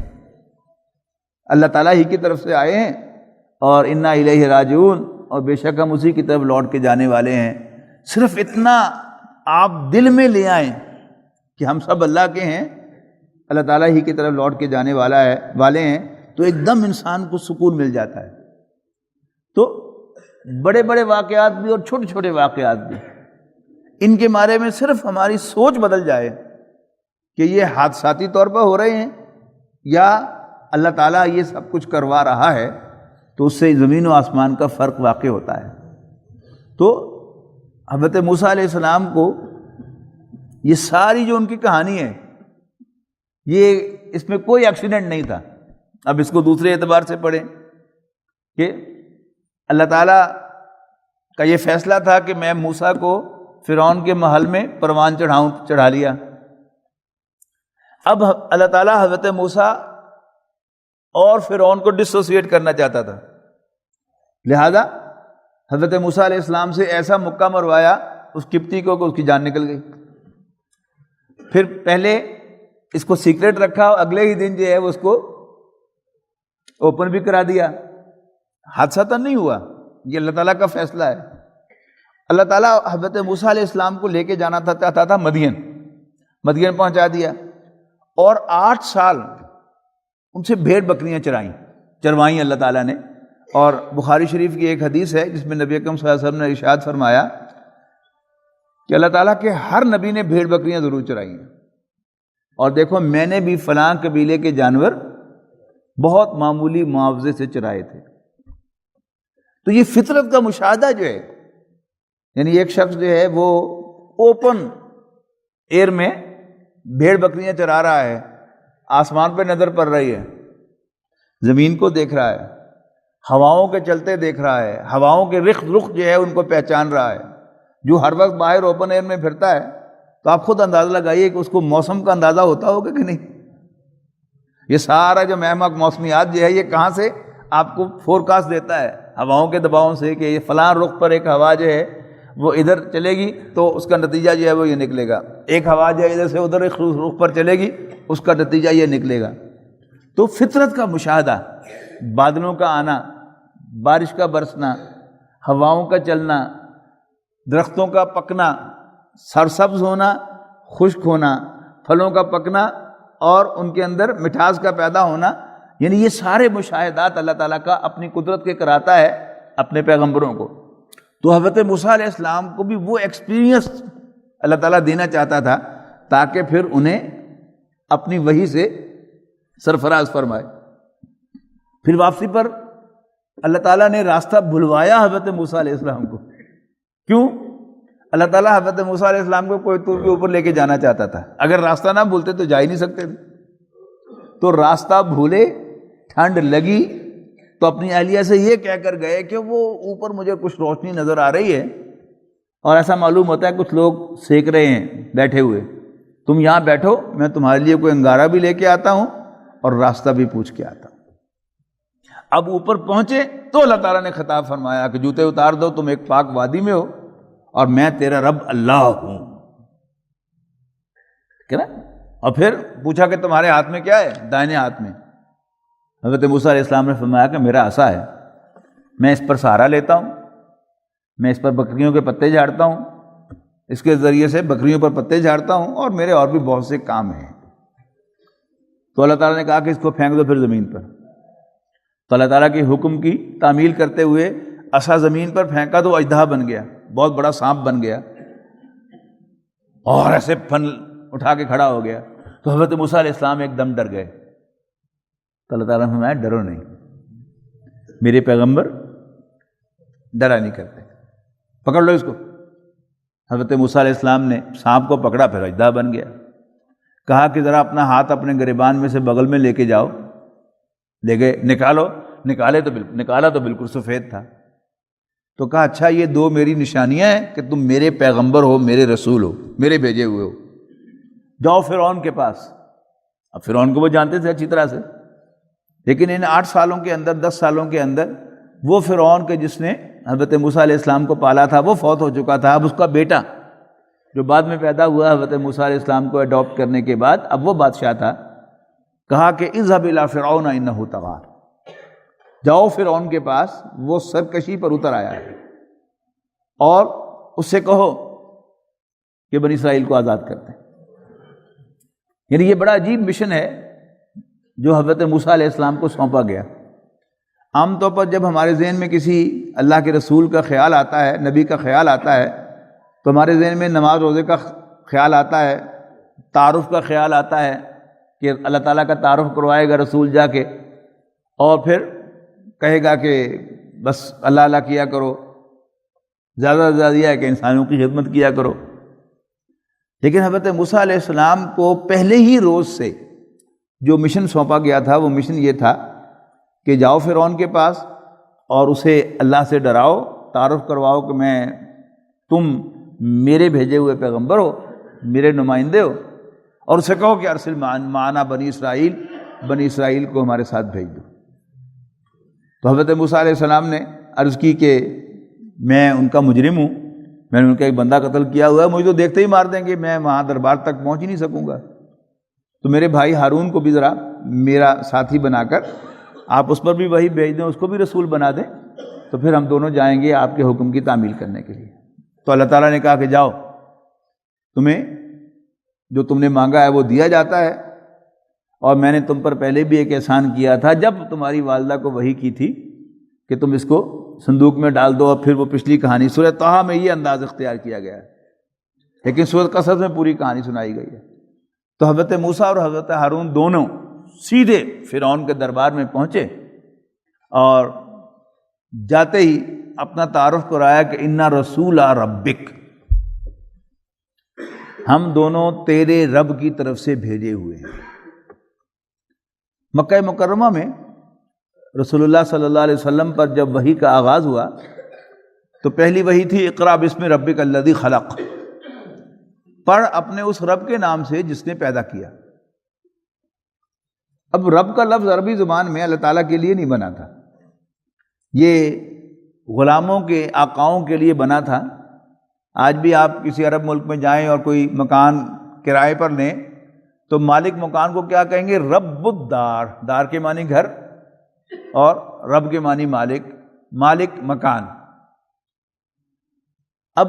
اللہ تعالیٰ ہی کی طرف سے آئے ہیں، اور انا الیہ راجعون، اور بے شک ہم اسی کی طرف لوٹ کے جانے والے ہیں۔ صرف اتنا آپ دل میں لے آئیں کہ ہم سب اللہ کے ہیں، اللہ تعالیٰ ہی کی طرف لوٹ کے جانے والے ہیں، تو ایک دم انسان کو سکون مل جاتا ہے۔ تو بڑے بڑے واقعات بھی اور چھوٹے چھوٹے واقعات بھی، ان کے بارے میں صرف ہماری سوچ بدل جائے کہ یہ حادثاتی طور پر ہو رہے ہیں یا اللہ تعالیٰ یہ سب کچھ کروا رہا ہے، تو اس سے زمین و آسمان کا فرق واقع ہوتا ہے۔ تو حضرت موسیٰ علیہ السلام کو یہ ساری جو ان کی کہانی ہے، یہ اس میں کوئی ایکسیڈنٹ نہیں تھا۔ اب اس کو دوسرے اعتبار سے پڑھیں کہ اللہ تعالیٰ کا یہ فیصلہ تھا کہ میں موسیٰ کو فرعون کے محل میں پروان چڑھا لیا۔ اب اللہ تعالیٰ حضرت موسیٰ اور فرعون کو ڈسوسیٹ کرنا چاہتا تھا، لہذا حضرت موسیٰ علیہ السلام سے ایسا مکہ مروایا اس قبطی کو کہ اس کی جان نکل گئی۔ پھر پہلے اس کو سیکرٹ رکھا، اگلے ہی دن جو ہے وہ اس کو اوپن بھی کرا دیا۔ حادثہ تو نہیں ہوا، یہ اللہ تعالیٰ کا فیصلہ ہے۔ اللہ تعالیٰ حضرت موسیٰ علیہ السلام کو لے کے جانا چاہتا تھا مدین پہنچا دیا، اور 8 سال ان سے بھیڑ بکریاں چروائیں اللہ تعالیٰ نے۔ اور بخاری شریف کی ایک حدیث ہے جس میں نبی اکرم صلی اللہ علیہ وسلم نے ارشاد فرمایا کہ اللہ تعالیٰ کے ہر نبی نے بھیڑ بکریاں ضرور چرائی ہیں، اور دیکھو میں نے بھی فلاں قبیلے کے جانور بہت معمولی معاوضے سے چرائے تھے۔ تو یہ فطرت کا مشاہدہ جو ہے، یعنی ایک شخص جو ہے وہ اوپن ایئر میں بھیڑ بکریاں چرا رہا ہے، آسمان پہ نظر پڑ رہی ہے، زمین کو دیکھ رہا ہے، ہواؤں کے چلتے دیکھ رہا ہے، ہواؤں کے رخ جو ہے ان کو پہچان رہا ہے، جو ہر وقت باہر اوپن ایئر میں پھرتا ہے، تو آپ خود اندازہ لگائیے کہ اس کو موسم کا اندازہ ہوتا ہوگا کہ نہیں۔ یہ سارا جو مہمک موسمیات جو ہے یہ کہاں سے آپ کو فورکاسٹ دیتا ہے؟ ہواؤں کے دباؤ سے، کہ یہ فلاں رخ پر ایک ہوا جو ہے وہ ادھر چلے گی تو اس کا نتیجہ جو ہے وہ یہ نکلے گا، ایک ہوا جو ہے ادھر سے ادھر ایک رخ پر چلے گی، اس کا نتیجہ یہ نکلے گا۔ تو فطرت کا مشاہدہ، بادلوں کا آنا، بارش کا برسنا، ہواؤں کا چلنا، درختوں کا پکنا، سرسبز ہونا، خشک ہونا، پھلوں کا پکنا اور ان کے اندر مٹھاس کا پیدا ہونا، یعنی یہ سارے مشاہدات اللہ تعالیٰ کا اپنی قدرت کے کراتا ہے اپنے پیغمبروں کو۔ تو حضرت موسیٰ علیہ السلام کو بھی وہ ایکسپیرینس اللہ تعالیٰ دینا چاہتا تھا تاکہ پھر انہیں اپنی وحی سے سرفراز فرمائے۔ پھر واپسی پر اللہ تعالیٰ نے راستہ بھلوایا حضرت موسیٰ علیہ السلام کو۔ کیوں؟ اللہ تعالیٰ حضرت موسیٰ علیہ السلام کو کوئی طور کے اوپر لے کے جانا چاہتا تھا، اگر راستہ نہ بھولتے تو جا ہی نہیں سکتے تھے۔ تو راستہ بھولے، ٹھنڈ لگی تو اپنی اہلیہ سے یہ کہہ کر گئے کہ وہ اوپر مجھے کچھ روشنی نظر آ رہی ہے، اور ایسا معلوم ہوتا ہے کچھ لوگ سیک رہے ہیں بیٹھے ہوئے، تم یہاں بیٹھو، میں تمہارے لیے کوئی انگارہ بھی لے کے آتا ہوں اور راستہ بھی پوچھ کے آتا ہوں۔ اب اوپر پہنچے تو اللہ تعالیٰ نے خطاب فرمایا کہ جوتے اتار دو، تم ایک پاک وادی میں ہو اور میں تیرا رب اللہ ہوں، ٹھیک ہے نا؟ اور پھر پوچھا کہ تمہارے ہاتھ میں کیا ہے؟ دائنے ہاتھ میں۔ حضرت موسیٰ علیہ السلام نے فرمایا کہ میرا عصا ہے، میں اس پر سہارا لیتا ہوں، میں اس پر بکریوں کے پتے جھاڑتا ہوں، اس کے ذریعے سے بکریوں پر پتے جھاڑتا ہوں، اور میرے اور بھی بہت سے کام ہیں۔ تو اللہ تعالیٰ نے کہا کہ اس کو پھینک دو پھر زمین پر۔ تو اللہ تعالیٰ کے حکم کی تعمیل کرتے ہوئے عصا زمین پر پھینکا تو اژدہا بن گیا، بہت بڑا سانپ بن گیا، اور ایسے پھن اٹھا کے کھڑا ہو گیا۔ تو حضرت موسیٰ علیہ السلام ایک دم ڈر گئے۔ تو اللہ تعالیٰ نے فرمایا ڈرو نہیں، میرے پیغمبر ڈرا نہیں کرتے، پکڑ لو اس کو۔ حضرت موسیٰ علیہ السلام نے سانپ کو پکڑا، پھر اژدہا بن گیا۔ کہا کہ ذرا اپنا ہاتھ اپنے گریبان میں سے بغل میں لے کے جاؤ، لے گئے، نکالا تو بالکل سفید تھا۔ تو کہا اچھا یہ دو میری نشانیاں ہیں کہ تم میرے پیغمبر ہو، میرے رسول ہو، میرے بھیجے ہوئے ہو، جاؤ فرعون کے پاس۔ اب فرعون کو وہ جانتے تھے اچھی طرح سے، لیکن ان 8 سالوں کے اندر 10 سالوں کے اندر وہ فرعون کے جس نے حضرت موسیٰ علیہ السلام کو پالا تھا وہ فوت ہو چکا تھا۔ اب اس کا بیٹا جو بعد میں پیدا ہوا حضرت موسیٰ علیہ السلام کو اڈاپٹ کرنے کے بعد، اب وہ بادشاہ تھا۔ کہا کہ اذهب الى فرعون انه طغى، جاؤ فرعون کے پاس، وہ سرکشی پر اتر آیا ہے، اور اس سے کہو کہ بنی اسرائیل کو آزاد کر دیں۔ یعنی یہ بڑا عجیب مشن ہے جو حضرت موسیٰ علیہ السلام کو سونپا گیا۔ عام طور پر جب ہمارے ذہن میں کسی اللہ کے رسول کا خیال آتا ہے، نبی کا خیال آتا ہے، تو ہمارے ذہن میں نماز روزے کا خیال آتا ہے، تعارف کا خیال آتا ہے کہ اللہ تعالیٰ کا تعارف کروائے گا رسول جا کے، اور پھر کہے گا کہ بس اللہ اللہ کیا کرو، زیادہ سے زیادہ یہ ہے کہ انسانوں کی خدمت کیا کرو۔ لیکن حضرت موسیٰ علیہ السلام کو پہلے ہی روز سے جو مشن سونپا گیا تھا وہ مشن یہ تھا کہ جاؤ فرعون کے پاس اور اسے اللہ سے ڈراؤ، تعارف کرواؤ کہ تم میرے بھیجے ہوئے پیغمبر ہو، میرے نمائندے ہو، اور اسے کہو کہ ارسل معنا بنی اسرائیل کو ہمارے ساتھ بھیج دو۔ تو حضرت موسیٰ علیہ السلام نے عرض کی کہ میں ان کا مجرم ہوں، میں نے ان کا ایک بندہ قتل کیا ہوا ہے، مجھے تو دیکھتے ہی مار دیں گے، میں وہاں دربار تک پہنچ ہی نہیں سکوں گا، تو میرے بھائی ہارون کو بھی ذرا میرا ساتھی بنا کر آپ اس پر بھی وہی بھیج دیں، اس کو بھی رسول بنا دیں، تو پھر ہم دونوں جائیں گے آپ کے حکم کی تعمیل کرنے کے لیے۔ تو اللہ تعالیٰ نے کہا کہ جاؤ، تمہیں جو تم نے مانگا ہے وہ دیا جاتا ہے، اور میں نے تم پر پہلے بھی ایک احسان کیا تھا جب تمہاری والدہ کو وحی کی تھی کہ تم اس کو صندوق میں ڈال دو، اور پھر وہ پچھلی کہانی سورہ طٰہٰ میں یہ انداز اختیار کیا گیا ہے، لیکن سورہ قصص میں پوری کہانی سنائی گئی ہے۔ تو حضرت موسیٰ اور حضرت ہارون دونوں سیدھے فرعون کے دربار میں پہنچے، اور جاتے ہی اپنا تعارف کرایا کہ انا رسول ربک، ہم دونوں تیرے رب کی طرف سے بھیجے ہوئے ہیں۔ مکہ مکرمہ میں رسول اللہ صلی اللہ علیہ وسلم پر جب وحی کا آغاز ہوا تو پہلی وحی تھی اقرأ بسم ربک الذی خلق، پڑھ اپنے اس رب کے نام سے جس نے پیدا کیا۔ اب رب کا لفظ عربی زبان میں اللہ تعالیٰ کے لیے نہیں بنا تھا، یہ غلاموں کے آقاؤں کے لیے بنا تھا۔ آج بھی آپ کسی عرب ملک میں جائیں اور کوئی مکان کرائے پر لیں تو مالک مکان کو کیا کہیں گے؟ رب الدار، دار کے معنی گھر اور رب کے معنی مالک، مالک مکان۔ اب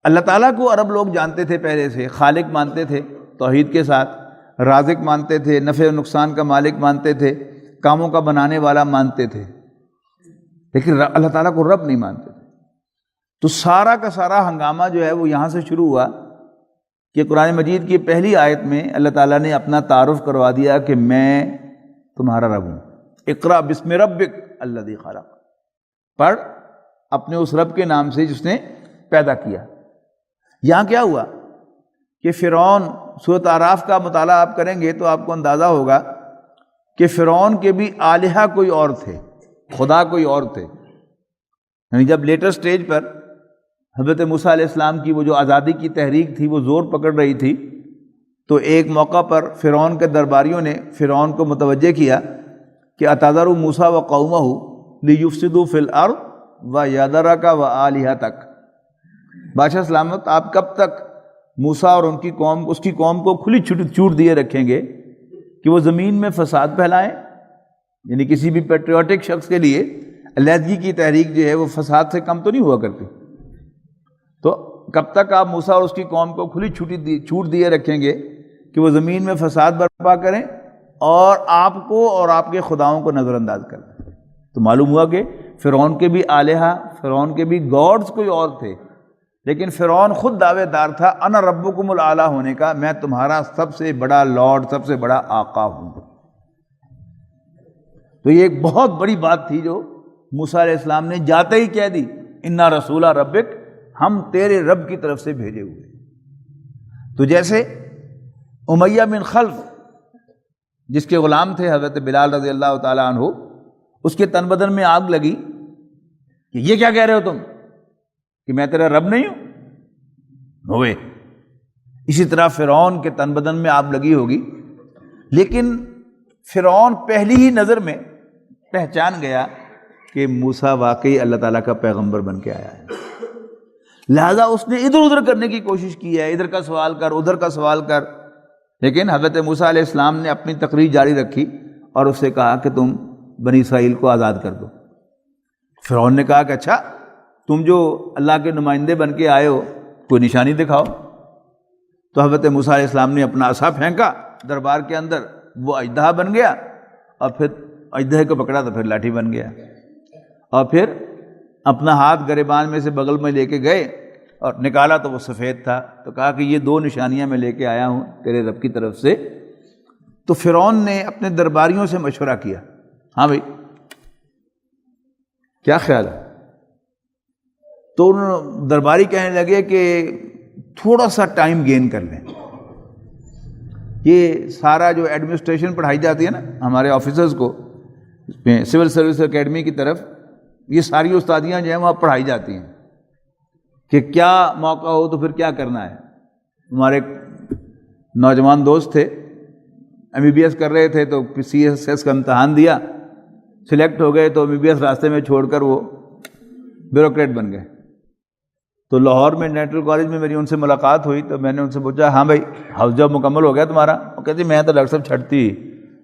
اللہ تعالیٰ کو عرب لوگ جانتے تھے پہلے سے، خالق مانتے تھے توحید کے ساتھ، رازق مانتے تھے، نفع و نقصان کا مالک مانتے تھے، کاموں کا بنانے والا مانتے تھے، لیکن اللہ تعالیٰ کو رب نہیں مانتے تھے۔ تو سارا کا سارا ہنگامہ جو ہے وہ یہاں سے شروع ہوا کہ قرآن مجید کی پہلی آیت میں اللہ تعالیٰ نے اپنا تعارف کروا دیا کہ میں تمہارا رب ہوں۔ اقرأ بسم ربک الذی خلق، پڑھ اپنے اس رب کے نام سے جس نے پیدا کیا۔ یہاں کیا ہوا کہ فرعون، سورۃ اعراف کا مطالعہ آپ کریں گے تو آپ کو اندازہ ہوگا کہ فرعون کے بھی الہہ کوئی اور تھے، خدا کوئی اور تھے۔ یعنی جب لیٹر سٹیج پر حضرت موسیٰ علیہ السلام کی وہ جو آزادی کی تحریک تھی وہ زور پکڑ رہی تھی، تو ایک موقع پر فرعون کے درباریوں نے فرعون کو متوجہ کیا کہ اتذر موسیٰ وقومہ لیفسدوا فی الارض ویذرک وآلہتک، بادشاہ سلامت آپ کب تک موسیٰ اور اس کی قوم کو کھلی چھوٹ دیے رکھیں گے کہ وہ زمین میں فساد پھیلائیں؟ یعنی کسی بھی پیٹریوٹک شخص کے لیے علیحدگی کی تحریک جو ہے وہ فساد سے کم تو نہیں ہوا کرتی۔ تو کب تک آپ موسیٰ اور اس کی قوم کو کھلی چھوٹ دیے رکھیں گے کہ وہ زمین میں فساد برپا کریں اور آپ کو اور آپ کے خداؤں کو نظر انداز کر دیں؟ تو معلوم ہوا کہ فرعون کے بھی الہہ، فرعون کے بھی گاڈز کوئی اور تھے، لیکن فرعون خود دعوے دار تھا انا ربکم الاعلی ہونے کا، میں تمہارا سب سے بڑا لارڈ، سب سے بڑا آقا ہوں۔ تو یہ ایک بہت بڑی بات تھی جو موسیٰ علیہ السلام نے جاتے ہی کہہ دی، انا رسول ربک، ہم تیرے رب کی طرف سے بھیجے ہوئے۔ تو جیسے امیہ بن خلف جس کے غلام تھے حضرت بلال رضی اللہ تعالیٰ عنہ، اس کے تن بدن میں آگ لگی کہ یہ کیا کہہ رہے ہو تم کہ میں تیرا رب نہیں ہوں؟ ہوئے اسی طرح فرعون کے تن بدن میں آگ لگی ہوگی، لیکن فرعون پہلی ہی نظر میں پہچان گیا کہ موسیٰ واقعی اللہ تعالیٰ کا پیغمبر بن کے آیا ہے، لہذا اس نے ادھر ادھر کرنے کی کوشش کی ہے، ادھر کا سوال کر ادھر کا سوال کر، لیکن حضرت موسیٰ علیہ السلام نے اپنی تقریر جاری رکھی اور اس سے کہا کہ تم بنی اسرائیل کو آزاد کر دو۔ فرعون نے کہا کہ اچھا تم جو اللہ کے نمائندے بن کے آئے ہو کوئی نشانی دکھاؤ۔ تو حضرت موسیٰ علیہ السلام نے اپنا عصا پھینکا دربار کے اندر، وہ اژدہا بن گیا، اور پھر اژدہے کو پکڑا تو پھر لاٹھی بن گیا، اور پھر اپنا ہاتھ گریبان میں سے بغل میں لے کے گئے اور نکالا تو وہ سفید تھا، تو کہا کہ یہ 2 نشانیاں میں لے کے آیا ہوں تیرے رب کی طرف سے۔ تو فرعون نے اپنے درباریوں سے مشورہ کیا، ہاں بھائی کیا خیال ہے؟ تو درباری کہنے لگے کہ تھوڑا سا ٹائم گین کر لیں، یہ سارا جو ایڈمنسٹریشن پڑھائی جاتی ہے نا ہمارے آفیسرز کو سول سروس اکیڈمی کی طرف، یہ ساری استادیاں جو ہیں وہاں پڑھائی جاتی ہیں کہ کیا موقع ہو تو پھر کیا کرنا ہے۔ ہمارے ایک نوجوان دوست تھے، MBBS کر رہے تھے، تو CSS کا امتحان دیا، سلیکٹ ہو گئے، تو MBBS راستے میں چھوڑ کر وہ بیوروکریٹ بن گئے۔ تو لاہور میں نیشنل کالج میں میری ان سے ملاقات ہوئی، تو میں نے ان سے پوچھا ہاں بھائی ہاؤس جاب مکمل ہو گیا تمہارا؟ وہ کہتے میں تو ڈاکٹر صاحب چھٹتی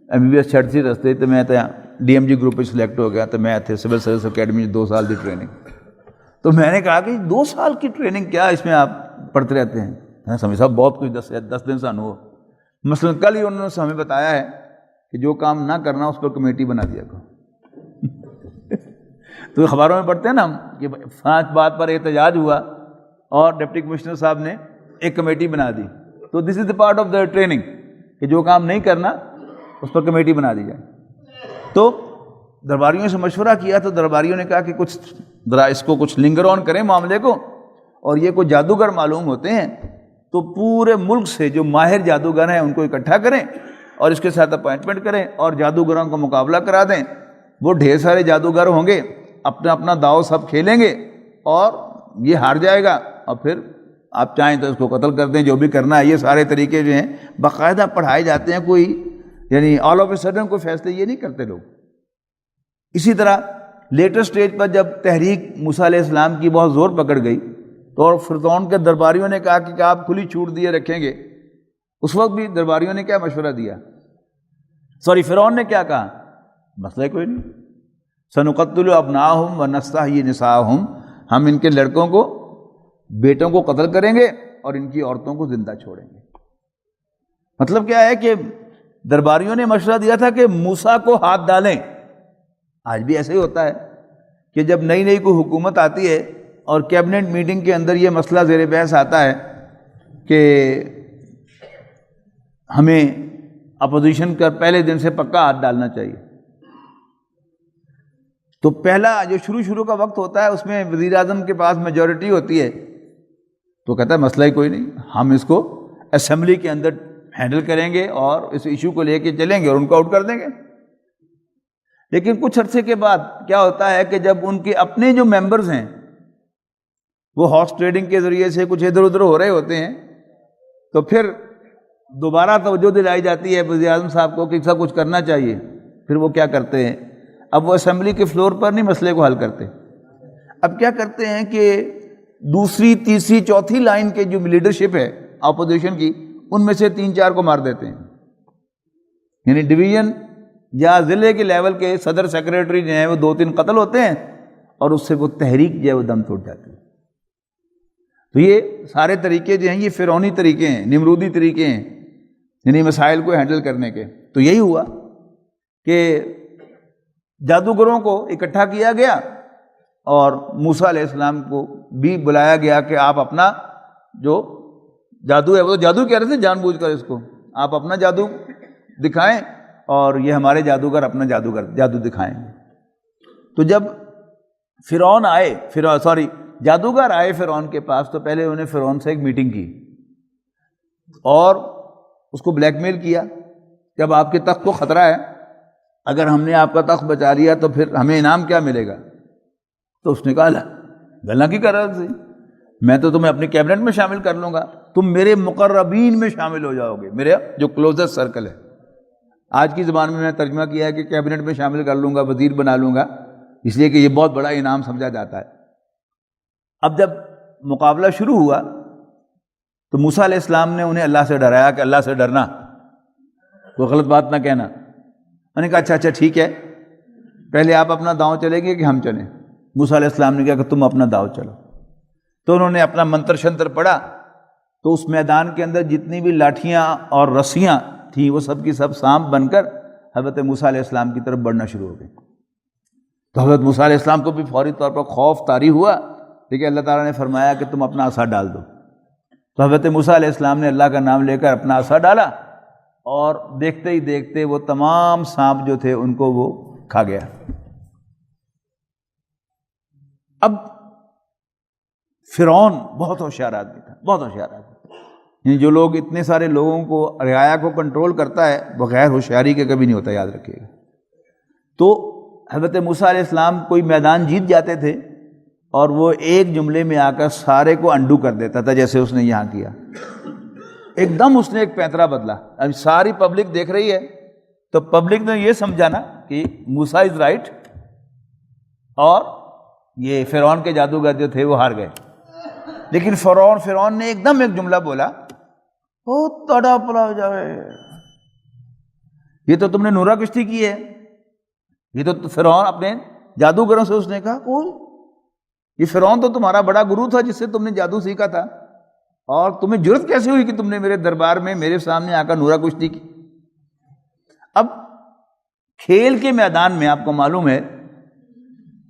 MBBS چھٹتی رستے، تو میں تو DMG گروپ پہ سلیکٹ ہو گیا، تو میں تھے سول سروس اکیڈمی 2 سال کی ٹریننگ۔ تو میں نے کہا کہ 2 سال کی ٹریننگ کیا اس میں آپ پڑھتے رہتے ہیں؟ سمی صاحب بہت کچھ 10 دن سان ہو، مثلا کل ہی انہوں نے ہمیں بتایا ہے کہ جو کام نہ کرنا اس پر کمیٹی بنا دیا کرو۔ تو اخباروں میں پڑھتے ہیں نا ہم کہ پانچ بات پر احتجاج ہوا اور ڈپٹی کمشنر صاحب نے ایک کمیٹی بنا دی، تو this is the part of the training کہ جو کام نہیں کرنا اس پر کمیٹی بنا دی جائے۔ تو درباریوں سے مشورہ کیا تو درباریوں نے کہا کہ کچھ ذرا اس کو کچھ لنگر آن کریں معاملے کو، اور یہ کوئی جادوگر معلوم ہوتے ہیں تو پورے ملک سے جو ماہر جادوگر ہیں ان کو اکٹھا کریں اور اس کے ساتھ اپوائنٹمنٹ کریں اور جادوگروں کا مقابلہ کرا دیں۔ وہ ڈھیر سارے جادوگر ہوں گے، اپنا اپنا داؤ سب کھیلیں گے اور یہ ہار جائے گا، اور پھر آپ چاہیں تو اس کو قتل کر دیں، جو بھی کرنا ہے۔ یہ سارے طریقے جو ہیں باقاعدہ پڑھائے جاتے ہیں، کوئی یعنی آل آف اے سڈن کوئی فیصلے یہ نہیں کرتے لوگ۔ اسی طرح لیٹر سٹیج پر جب تحریک موسیٰ علیہ السلام کی بہت زور پکڑ گئی تو فرعون کے درباریوں نے کہا کہ آپ کھلی چھوٹ دیے رکھیں گے، اس وقت بھی درباریوں نے کیا مشورہ دیا؟ فرعون نے کیا کہا؟ مسئلہ کوئی نہیں، سنقتل ابناءہم ونستحیی نساءہم، ہم ان کے لڑکوں کو بیٹوں کو قتل کریں گے اور ان کی عورتوں کو زندہ چھوڑیں گے۔ مطلب کیا ہے کہ درباریوں نے مشورہ دیا تھا کہ موسیٰ کو ہاتھ ڈالیں۔ آج بھی ایسے ہی ہوتا ہے کہ جب نئی نئی کوئی حکومت آتی ہے اور کیبنٹ میٹنگ کے اندر یہ مسئلہ زیر بحث آتا ہے کہ ہمیں اپوزیشن کا پہلے دن سے پکا ہاتھ ڈالنا چاہیے، تو پہلا جو شروع کا وقت ہوتا ہے اس میں وزیر اعظم کے پاس میجورٹی ہوتی ہے، تو کہتا ہے مسئلہ ہی کوئی نہیں، ہم اس کو اسمبلی کے اندر ہینڈل کریں گے اور اس ایشو کو لے کے چلیں گے اور ان کو آؤٹ کر دیں گے۔ لیکن کچھ عرصے کے بعد کیا ہوتا ہے کہ جب ان کے اپنے جو ممبرز ہیں وہ ہارس ٹریڈنگ کے ذریعے سے کچھ ادھر ادھر ہو رہے ہوتے ہیں، تو پھر دوبارہ توجہ دلائی جاتی ہے وزیر اعظم صاحب کو کہ سب کچھ کرنا چاہیے۔ پھر وہ کیا کرتے ہیں؟ اب وہ اسمبلی کے فلور پر نہیں مسئلے کو حل کرتے، اب کیا کرتے ہیں کہ دوسری تیسری چوتھی لائن کے جو لیڈرشپ ہے اپوزیشن کی، ان میں سے 3-4 کو مار دیتے ہیں، یعنی ڈویژن یا ضلع کے لیول کے صدر سیکریٹری جو ہیں وہ 2-3 قتل ہوتے ہیں اور اس سے وہ تحریک جو ہے وہ دم توڑ جاتی ہے۔ تو یہ سارے طریقے جو ہیں یہ فرعونی طریقے ہیں، نمرودی طریقے ہیں، یعنی مسائل کو ہینڈل کرنے کے۔ تو یہی ہوا کہ جادوگروں کو اکٹھا کیا گیا اور موسیٰ علیہ السلام کو بھی بلایا گیا کہ آپ اپنا جو جادو ہے، وہ جادو کہہ رہے تھے جان بوجھ کر اس کو، آپ اپنا جادو دکھائیں اور یہ ہمارے جادوگر اپنا جادو دکھائیں۔ تو جب فرعون آئے جادوگر آئے فرعون کے پاس، تو پہلے انہوں نے فرعون سے ایک میٹنگ کی اور اس کو بلیک میل کیا جب آپ کے تخت کو خطرہ ہے، اگر ہم نے آپ کا تخت بچا لیا تو پھر ہمیں انعام کیا ملے گا؟ تو اس نے کہا گلا کی کر رہا تھی، میں تو تمہیں اپنی کیبنٹ میں شامل کر لوں گا، تم میرے مقربین میں شامل ہو جاؤ گے، میرے جو کلوزسٹ سرکل ہے۔ آج کی زبان میں ترجمہ کیا ہے کہ کیبنٹ میں شامل کر لوں گا، وزیر بنا لوں گا، اس لیے کہ یہ بہت بڑا انعام سمجھا جاتا ہے۔ اب جب مقابلہ شروع ہوا تو موسیٰ علیہ السلام نے انہیں اللہ سے ڈرایا کہ اللہ سے ڈرنا، کوئی غلط بات نہ کہنا۔ انہوں نے کہا اچھا ٹھیک ہے، پہلے آپ اپنا داؤں چلیں گے کہ ہم چلیں؟ موسیٰ علیہ السلام نے کہا کہ تم اپنا داؤں چلو۔ تو انہوں نے اپنا منتر شنتر پڑھا، تو اس میدان کے اندر جتنی بھی لاٹھیاں اور رسیاں تھیں وہ سب کی سب سانپ بن کر حضرت موسیٰ علیہ السلام کی طرف بڑھنا شروع ہو گئی۔ تو حضرت موسیٰ علیہ السلام کو بھی فوری طور پر خوف طاری ہوا، لیکن اللہ تعالیٰ نے فرمایا کہ تم اپنا عصا ڈال دو۔ تو حضرت موسیٰ علیہ السلام نے اللہ کا نام لے کر اپنا عصا ڈالا، اور دیکھتے ہی دیکھتے وہ تمام سانپ جو تھے ان کو وہ کھا گیا۔ اب فرعون بہت ہوشیار آدمی تھا، بہت ہوشیار آدمی، یعنی جو لوگ اتنے سارے لوگوں کو، رعایا کو کنٹرول کرتا ہے، بغیر ہوشیاری کے کبھی نہیں ہوتا، یاد رکھیے گا۔ تو حضرت موسیٰ علیہ السلام کوئی میدان جیت جاتے تھے اور وہ ایک جملے میں آ کر سارے کو انڈو کر دیتا تھا، جیسے اس نے یہاں کیا۔ ایک دم اس نے ایک پیترا بدلا، اب ساری پبلک دیکھ رہی ہے، تو پبلک نے یہ سمجھا نا کہ موسیٰ از رائٹ، اور یہ فرعون کے جادوگر جو تھے وہ ہار گئے۔ لیکن فرعون نے ایک دم ایک جملہ بولا، بہت تڑا پلا جائے، یہ تو تم نے نورا کشتی کی ہے۔ یہ تو فرعون اپنے جادوگروں سے اس نے کہا، کوئی یہ فرعون تو تمہارا بڑا گرو تھا جس سے تم نے جادو سیکھا تھا، اور تمہیں جرت کیسے ہوئی کہ تم نے میرے دربار میں میرے سامنے آ کر نورا کشتی کی؟ اب کھیل کے میدان میں آپ کو معلوم ہے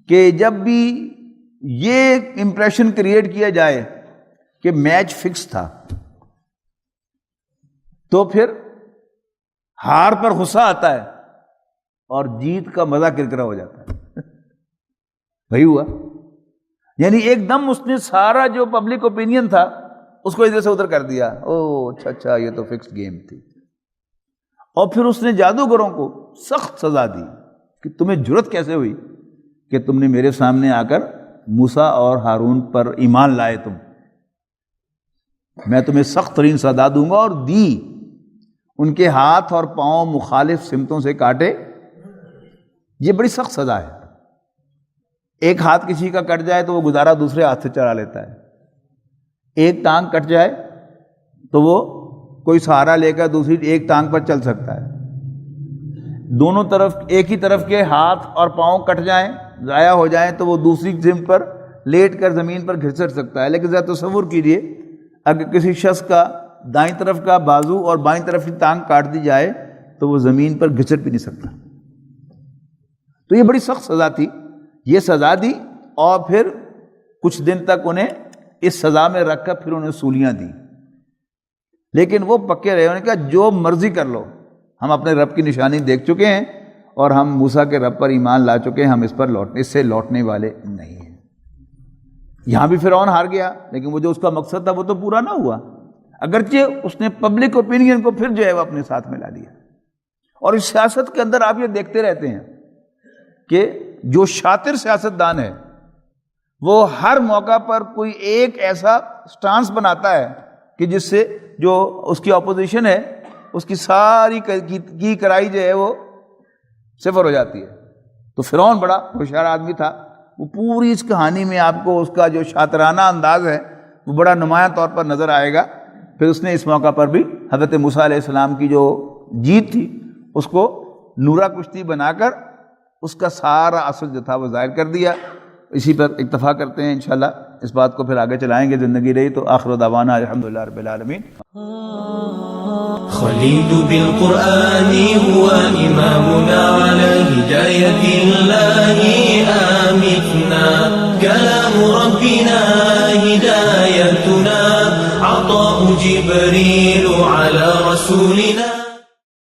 کہ جب بھی یہ امپریشن کریٹ کیا جائے کہ میچ فکس تھا، تو پھر ہار پر غصہ آتا ہے اور جیت کا مزہ کرکرا ہو جاتا ہے۔ وہی ہوا، یعنی ایک دم اس نے سارا جو پبلک اوپینین تھا اس کو ادھر سے ادھر کر دیا، او اچھا یہ تو فکس گیم تھی۔ اور پھر اس نے جادوگروں کو سخت سزا دی کہ تمہیں جرت کیسے ہوئی کہ تم نے میرے سامنے آ کر موسیٰ اور ہارون پر ایمان لائے، میں تمہیں سخت ترین سزا دوں گا، اور دی۔ ان کے ہاتھ اور پاؤں مخالف سمتوں سے کاٹے، یہ بڑی سخت سزا ہے۔ ایک ہاتھ کسی کا کٹ جائے تو وہ گزارا دوسرے ہاتھ سے چلا لیتا ہے، ایک ٹانگ کٹ جائے تو وہ کوئی سہارا لے کر دوسری ایک ٹانگ پر چل سکتا ہے، دونوں طرف ایک ہی طرف کے ہاتھ اور پاؤں کٹ جائیں، ضائع ہو جائیں، تو وہ دوسری سمت پر لیٹ کر زمین پر گھسٹ سکتا ہے۔ لیکن ذرا تصور کیجیے، اگر کسی شخص کا دائیں طرف کا بازو اور بائیں طرف کی ٹانگ کاٹ دی جائے تو وہ زمین پر گھسٹ بھی نہیں سکتا۔ تو یہ بڑی سخت سزا تھی، یہ سزا دی، اور پھر کچھ دن تک انہیں اس سزا میں رکھ کر پھر انہیں سولیاں دی۔ لیکن وہ پکے رہے، انہوں نے کہا جو مرضی کر لو، ہم اپنے رب کی نشانی دیکھ چکے ہیں، اور ہم موسیٰ کے رب پر ایمان لا چکے ہیں، ہم اس سے لوٹنے والے نہیں ہیں۔ یہاں بھی فرعون ہار گیا، لیکن وہ جو اس کا مقصد تھا وہ تو پورا نہ ہوا، اگرچہ اس نے پبلک اوپینین کو پھر جو ہے وہ اپنے ساتھ ملا لیا۔ اور اس سیاست کے اندر آپ یہ دیکھتے رہتے ہیں کہ جو شاطر سیاستدان ہے وہ ہر موقع پر کوئی ایک ایسا سٹانس بناتا ہے کہ جس سے جو اس کی اپوزیشن ہے اس کی ساری کی کرائی جو ہے وہ صفر ہو جاتی ہے۔ تو فرعون بڑا ہوشیار آدمی تھا، وہ پوری اس کہانی میں آپ کو اس کا جو شاطرانہ انداز ہے وہ بڑا نمایاں طور پر نظر آئے گا۔ پھر اس نے اس موقع پر بھی حضرت موسیٰ علیہ السلام کی جو جیت تھی اس کو نورا کشتی بنا کر اس کا سارا اثر جو تھا وہ ظاہر کر دیا۔ اسی پر اکتفا کرتے ہیں، انشاءاللہ اس بات کو پھر آگے چلائیں گے، زندگی رہی تو۔ آخر دعوانا الحمدللہ رب العالمین۔ خليل بالقرآن هو إمامنا على هداية الله آمين